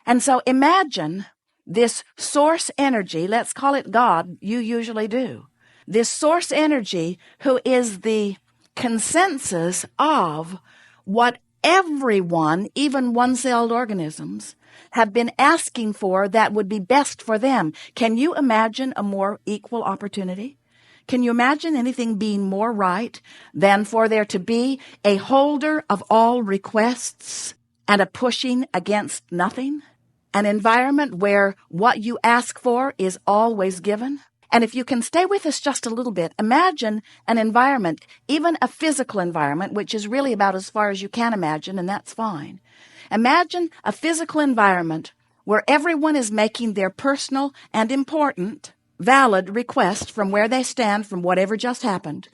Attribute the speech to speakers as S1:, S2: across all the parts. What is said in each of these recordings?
S1: And so imagine this source energy, let's call it God, you usually do. This source energy who is the consensus of what everyone, even one-celled organisms, have been asking for that would be best for them. Can you imagine a more equal opportunity? Can you imagine anything being more right than for there to be a holder of all requests and a pushing against nothing? An environment where what you ask for is always given? And if you can stay with us just a little bit, imagine an environment, even a physical environment, which is really about as far as you can imagine, and that's fine. Imagine a physical environment where everyone is making their personal and important, valid request from where they stand from whatever just happened.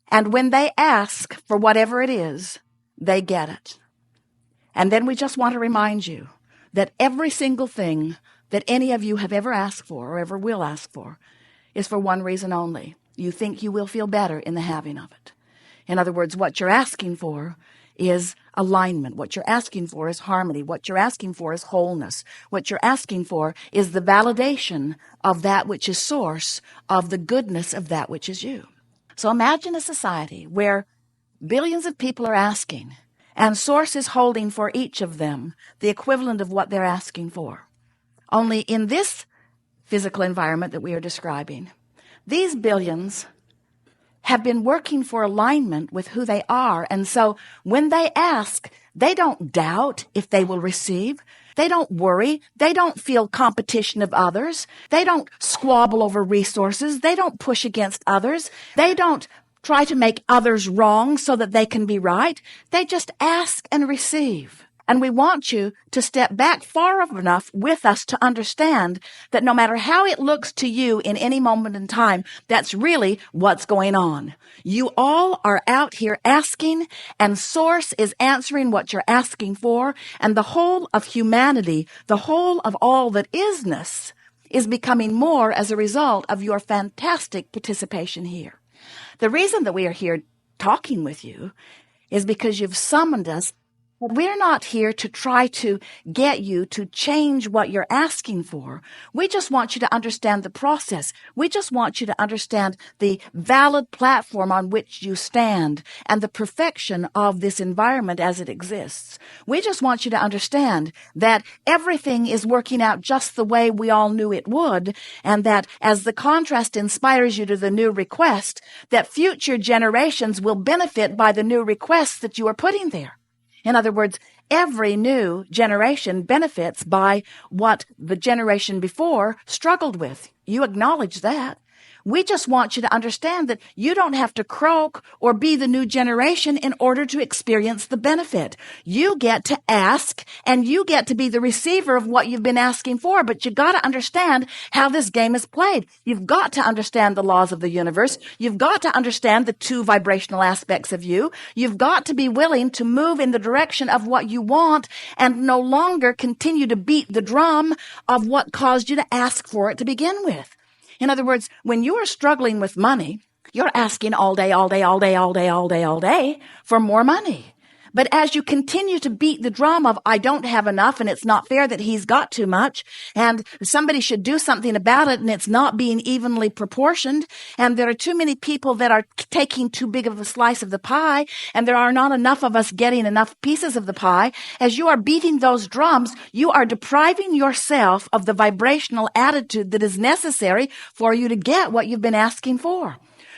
S1: And when they ask for whatever it is, they get it. And then we just want to remind you that every single thing that any of you have ever asked for or ever will ask for is for one reason only. You think you will feel better in the having of it. In other words, what you're asking for is alignment. What you're asking for is harmony. What you're asking for is wholeness. What you're asking for is the validation of that which is source of the goodness of that which is you. So imagine a society where billions of people are asking, and source is holding for each of them the equivalent of what they're asking for. Only in this physical environment that we are describing, these billions have been working for alignment with who they are. And so when they ask, they don't doubt if they will receive. They don't worry. They don't feel competition of others. They don't squabble over resources. They don't push against others. They don't try to make others wrong so that they can be right. They just ask and receive. And we want you to step back far enough with us to understand that no matter how it looks to you in any moment in time, that's really what's going on. You all are out here asking, and Source is answering what you're asking for, and the whole of humanity, the whole of all that isness, is becoming more as a result of your fantastic participation here. The reason that we are here talking with you is because you've summoned us. We're not here to try to get you to change what you're asking for. We just want you to understand the process. We just want you to understand the valid platform on which you stand and the perfection of this environment as it exists. We just want you to understand that everything is working out just the way we all knew it would, and that as the contrast inspires you to the new request, that future generations will benefit by the new requests that you are putting there. In other words, every new generation benefits by what the generation before struggled with. You acknowledge that. We just want you to understand that you don't have to croak or be the new generation in order to experience the benefit. You get to ask, and you get to be the receiver of what you've been asking for, but you got to understand how this game is played. You've got to understand the laws of the universe. You've got to understand the two vibrational aspects of you. You've got to be willing to move in the direction of what you want and no longer continue to beat the drum of what caused you to ask for it to begin with. In other words, when you are struggling with money, you're asking all day for more money. But as you continue to beat the drum of, I don't have enough and it's not fair that he's got too much and somebody should do something about it and it's not being evenly proportioned and there are too many people that are taking too big of a slice of the pie and there are not enough of us getting enough pieces of the pie, as you are beating those drums, you are depriving yourself of the vibrational attitude that is necessary for you to get what you've been asking for.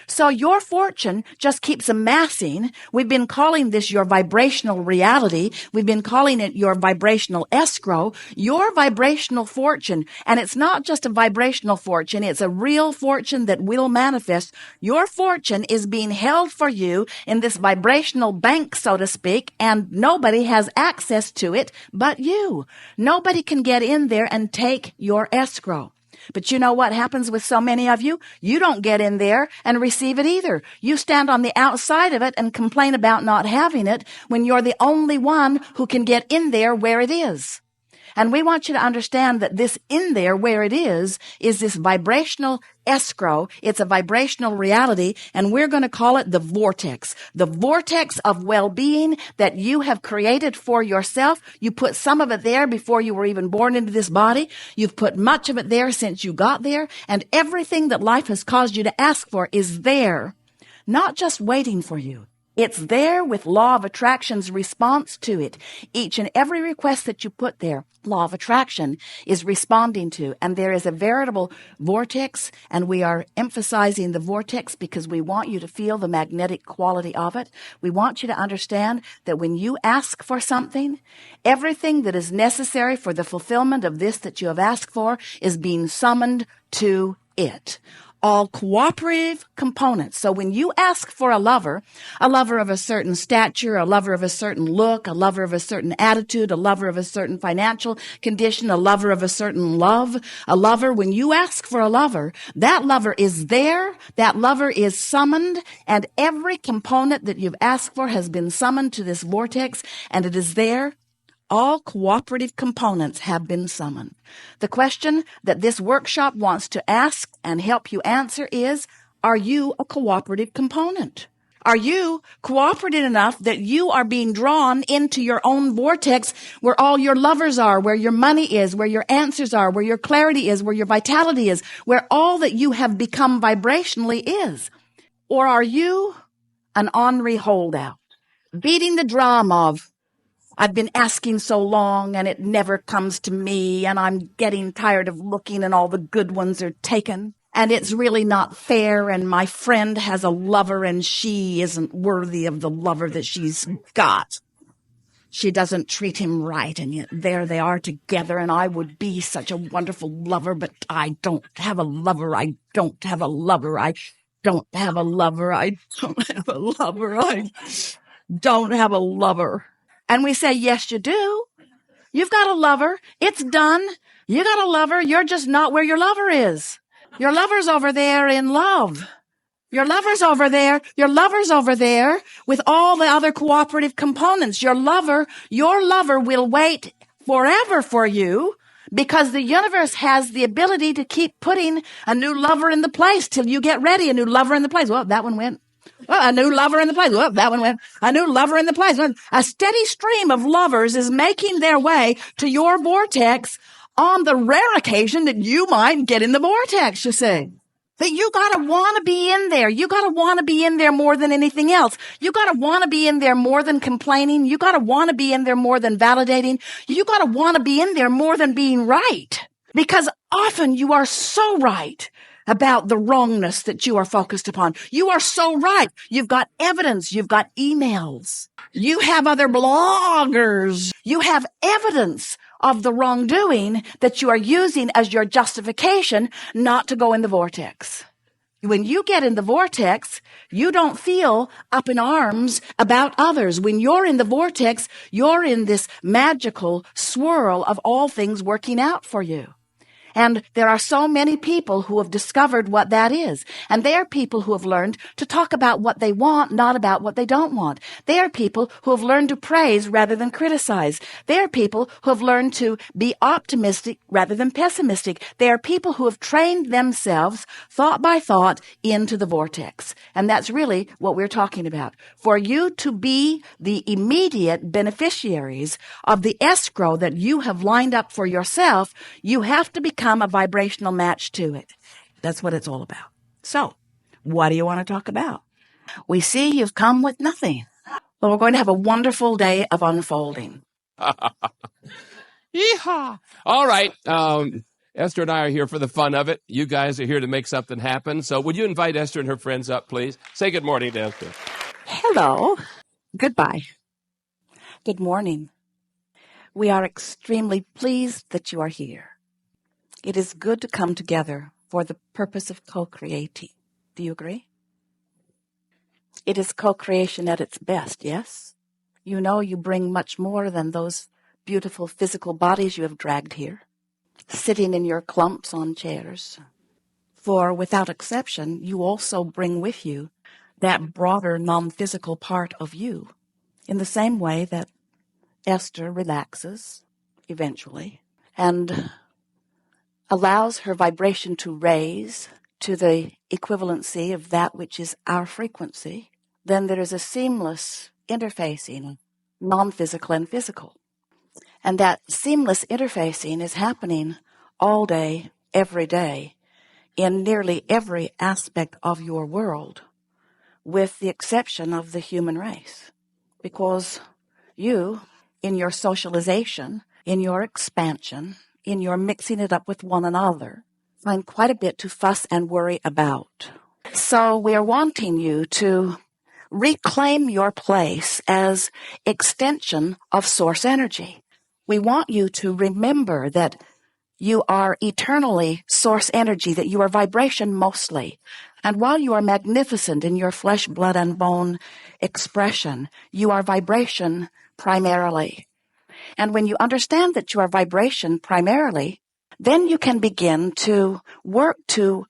S1: So your fortune just keeps amassing. We've been calling this your vibrational reality. We've been calling it your vibrational escrow, your vibrational fortune. And it's not just a vibrational fortune. It's a real fortune that will manifest. Your fortune is being held for you in this vibrational bank, so to speak, and nobody has access to it but you. Nobody can get in there and take your escrow. But you know what happens with so many of you? You don't get in there and receive it either. You stand on the outside of it and complain about not having it when you're the only one who can get in there where it is. And we want you to understand that this in there, where it is this vibrational escrow. It's a vibrational reality, and we're going to call it the vortex of well-being that you have created for yourself. You put some of it there before you were even born into this body. You've put much of it there since you got there, and everything that life has caused you to ask for is there, not just waiting for you. It's there with law of attraction's response to it. Each and every request that you put there, law of attraction is responding to. And there is a veritable vortex, and we are emphasizing the vortex because we want you to feel the magnetic quality of it. We want you to understand that when you ask for something, everything that is necessary for the fulfillment of this that you have asked for is being summoned to it. All cooperative components. So when you ask for a lover of a certain stature, a lover of a certain look, a lover of a certain attitude, a lover of a certain financial condition, a lover of a certain love, when you ask for a lover, that lover is there, that lover is summoned, and every component that you've asked for has been summoned to this vortex, and it is there. All cooperative components have been summoned. The question that this workshop wants to ask and help you answer is, are you a cooperative component? Are you cooperative enough that you are being drawn into your own vortex where all your lovers are, where your money is, where your answers are, where your clarity is, where your vitality is, where all that you have become vibrationally is? Or are you an ornery holdout, beating the drum of, I've been asking so long and it never comes to me, and I'm getting tired of looking and all the good ones are taken, and it's really not fair, and my friend has a lover and she isn't worthy of the lover that she's got. She doesn't treat him right, and yet there they are together, and I would be such a wonderful lover, but I don't have a lover. I don't have a lover. I don't have a lover. I don't have a lover. I don't have a lover. And we say, yes, you do. You've got a lover. It's done. You got a lover. You're just not where your lover is. Your lover's over there in love. Your lover's over there. Your lover's over there with all the other cooperative components. Your lover will wait forever for you because the universe has the ability to keep putting a new lover in the place till you get ready. A new lover in the place. Well, that one went. Well, a new lover in the place. Well, that one went. A new lover in the place. A steady stream of lovers is making their way to your vortex on the rare occasion that you might get in the vortex, you see. But you gotta want to be in there. You gotta want to be in there more than anything else. You gotta want to be in there more than complaining. You gotta want to be in there more than validating. You gotta want to be in there more than being right. Because often you are so right about the wrongness that you are focused upon. You are so right. You've got evidence. You've got emails. You have other bloggers. You have evidence of the wrongdoing that you are using as your justification not to go in the vortex. When you get in the vortex, you don't feel up in arms about others. When you're in the vortex, you're in this magical swirl of all things working out for you. And there are so many people who have discovered what that is. And they are people who have learned to talk about what they want, not about what they don't want. They are people who have learned to praise rather than criticize. They are people who have learned to be optimistic rather than pessimistic. They are people who have trained themselves thought by thought into the vortex. And that's really what we're talking about. For you to be the immediate beneficiaries of the escrow that you have lined up for yourself, you have to become a vibrational match to it. That's what it's all about. So, what do you want to talk about? We see you've come with nothing. Well, we're going to have a wonderful day of unfolding.
S2: Yeehaw! All right. Esther and I are here for the fun of it. You guys are here to make something happen. So would you invite Esther and her friends up, please? Say good morning to Esther.
S1: Hello. Goodbye. Good morning. We are extremely pleased that you are here. It is good to come together for the purpose of co-creating. Do you agree? It is co-creation at its best, yes? You know you bring much more than those beautiful physical bodies you have dragged here, sitting in your clumps on chairs. For without exception, you also bring with you that broader non-physical part of you, in the same way that Esther relaxes, eventually, and allows her vibration to raise to the equivalency of that which is our frequency, then there is a seamless interfacing, non-physical and physical. And that seamless interfacing is happening all day, every day, in nearly every aspect of your world, with the exception of the human race. Because you, in your socialization, in your expansion, in your mixing it up with one another, find quite a bit to fuss and worry about. So we are wanting you to reclaim your place as extension of source energy. We want you to remember that you are eternally source energy, that you are vibration mostly. And while you are magnificent in your flesh, blood, and bone expression, you are vibration primarily. And when you understand that you are vibration primarily, then you can begin to work to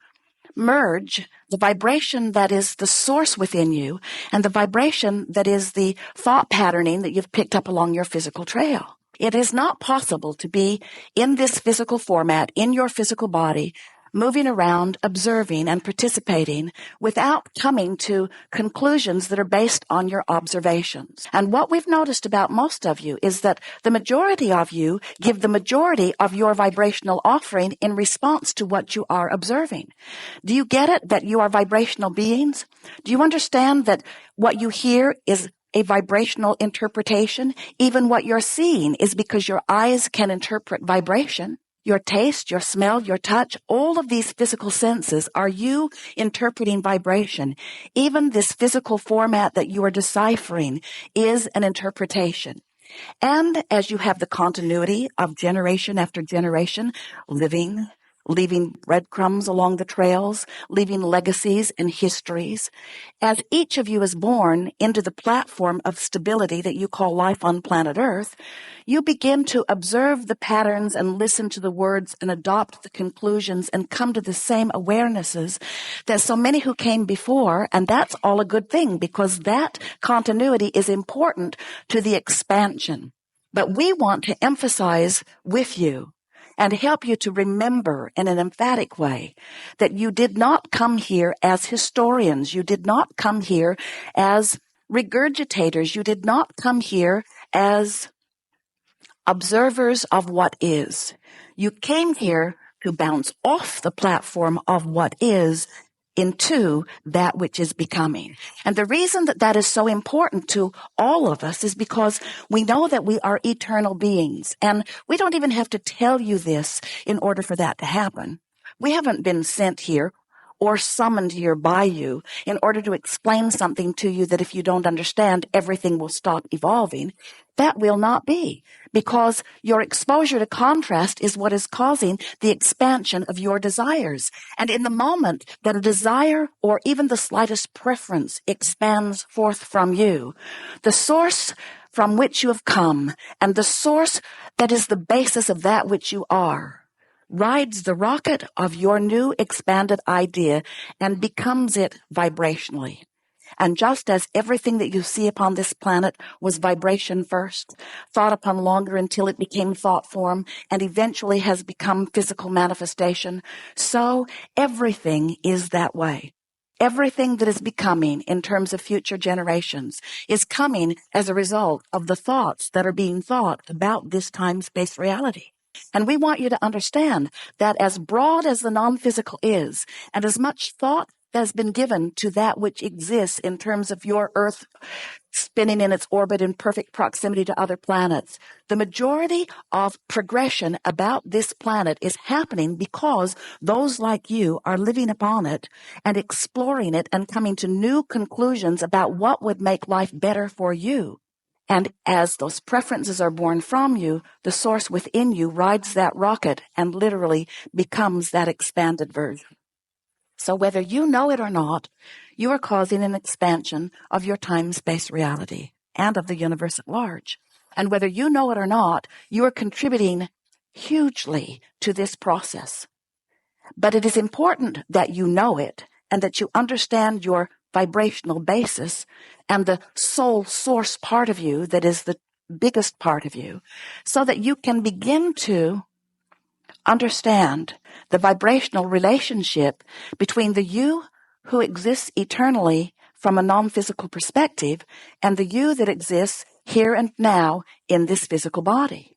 S1: merge the vibration that is the source within you and the vibration that is the thought patterning that you've picked up along your physical trail. It is not possible to be in this physical format, in your physical body, moving around, observing, and participating without coming to conclusions that are based on your observations. And what we've noticed about most of you is that the majority of you give the majority of your vibrational offering in response to what you are observing. Do you get it that you are vibrational beings? Do you understand that what you hear is a vibrational interpretation? Even what you're seeing is because your eyes can interpret vibration. Your taste, your smell, your touch, all of these physical senses are you interpreting vibration. Even this physical format that you are deciphering is an interpretation. And as you have the continuity of generation after generation, leaving breadcrumbs along the trails, leaving legacies and histories, as each of you is born into the platform of stability that you call life on planet Earth, you begin to observe the patterns and listen to the words and adopt the conclusions and come to the same awarenesses that so many who came before, and that's all a good thing because that continuity is important to the expansion. But we want to emphasize with you and help you to remember in an emphatic way that you did not come here as historians. You did not come here as regurgitators. You did not come here as observers of what is. You came here to bounce off the platform of what is into that which is becoming. And the reason that that is so important to all of us is because we know that we are eternal beings. And we don't even have to tell you this in order for that to happen. We haven't been sent here or summoned here by you in order to explain something to you that if you don't understand, everything will stop evolving. That will not be, because your exposure to contrast is what is causing the expansion of your desires. And in the moment that a desire or even the slightest preference expands forth from you, the source from which you have come and the source that is the basis of that which you are rides the rocket of your new expanded idea and becomes it vibrationally. And just as everything that you see upon this planet was vibration first, thought upon longer until it became thought form, and eventually has become physical manifestation, so everything is that way. Everything that is becoming in terms of future generations is coming as a result of the thoughts that are being thought about this time-space reality. And we want you to understand that as broad as the non-physical is, and as much thought has been given to that which exists in terms of your Earth spinning in its orbit in perfect proximity to other planets, the majority of progression about this planet is happening because those like you are living upon it and exploring it and coming to new conclusions about what would make life better for you. And as those preferences are born from you, the source within you rides that rocket and literally becomes that expanded version. So whether you know it or not, you are causing an expansion of your time-space reality and of the universe at large. And whether you know it or not, you are contributing hugely to this process. But it is important that you know it and that you understand your vibrational basis and the soul source part of you that is the biggest part of you, so that you can begin to understand the vibrational relationship between the you who exists eternally from a non-physical perspective and the you that exists here and now in this physical body.